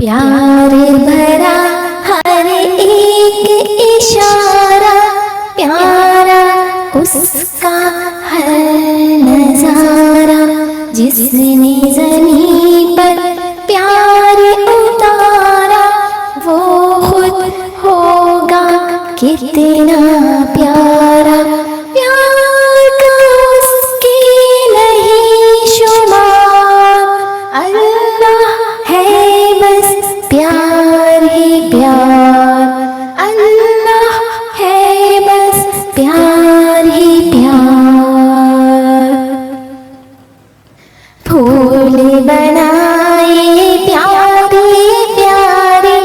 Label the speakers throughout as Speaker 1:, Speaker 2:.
Speaker 1: प्यार भरा हर एक इशारा, प्यारा उसका हर नजारा। जिसने ज़मीं पर प्यार उतारा, वो खुद होगा कितना प्यारा। प्यार का उसके नहीं शुमार, अल्लाह है बस प्यार ही प्यार, अल्लाह है बस प्यार ही प्यार। फूल बनाए प्यारे प्यारे,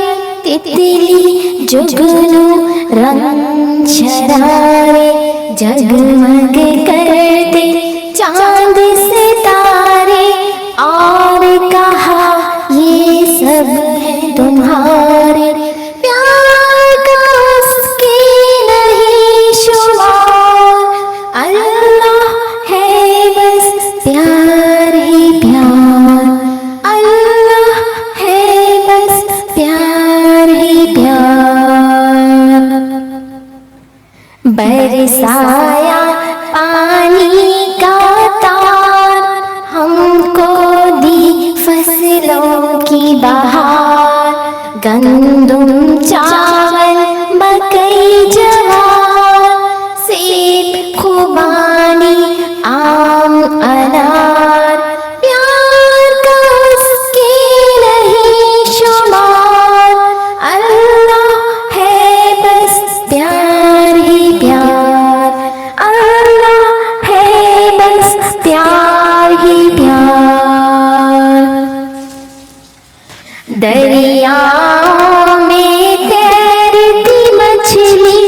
Speaker 1: तितली जुगनू रंग शरारे, जगमग करते चांद सितारे। और कहा ये सब है तुम्हारे, प्यार का उसके नहीं शुमार, अल्लाह है बस प्यार ही प्यार, अल्लाह है बस प्यार ही प्यार। बरसाया पानी का तार, हमको दी फसलों की बहार। गंदुम चावल मकई जवार, सेब खुबानी आम अनार। प्यार का उसके नहीं शुमार, अल्लाह है बस प्यार ही प्यार, अल्लाह है बस प्यार ही प्यार। दरियाओं में तैरती मछली,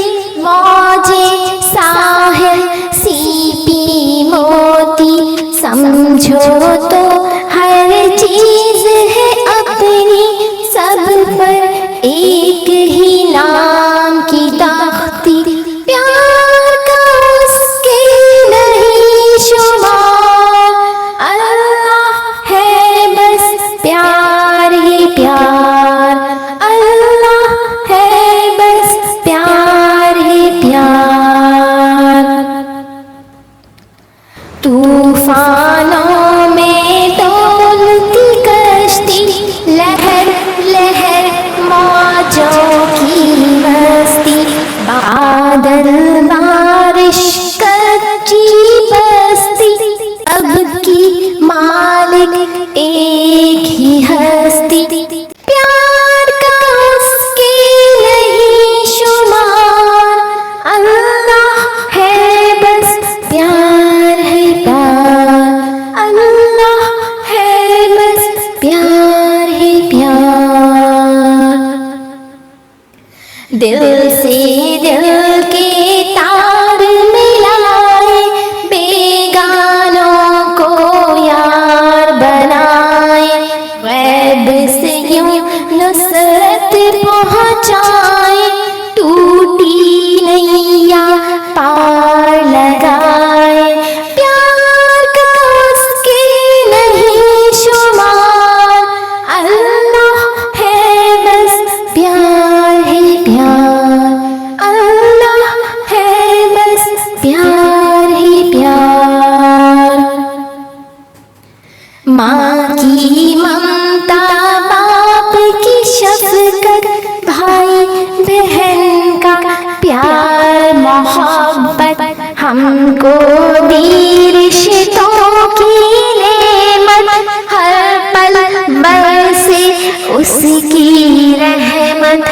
Speaker 1: मौजे साहिल सीपी मोती। समझो तो हर चीज है अपनी, सब पर एक ही नाम की ताकती। प्यार का उसके नहीं शुमार, अल्लाह है बस प्यार ही प्यार, अल्लाह है बस प्यार ही प्यार। तूफानों में डोलती कश्ती, लहर लहर मौजों की मस्ती। बादल बारिश कच्ची बस्ती, अब की मालिक एक ही हस्ती। प्यार का उसके नहीं शुमार, अल्लाह है बस प्यार है प्यार, अल्लाह है बस प्यार है प्यार। दिल से दिल के तार मिलाए, बेगानों को यार बनाए। गैब से यूं नुसरत पहुँचाए, टूटी नैया पार लगाए। प्यार का उसके नहीं शुमार, अल्लाह है बस प्यार है प्यार, अल्लाह है बस प्यार ही प्यार। माँ की ममता, बाप की शफकत, भाई बहन का प्यार मोहब्बत। हमको दी रिश्तों की नेमत, हर पल बरसे उसकी रहमत।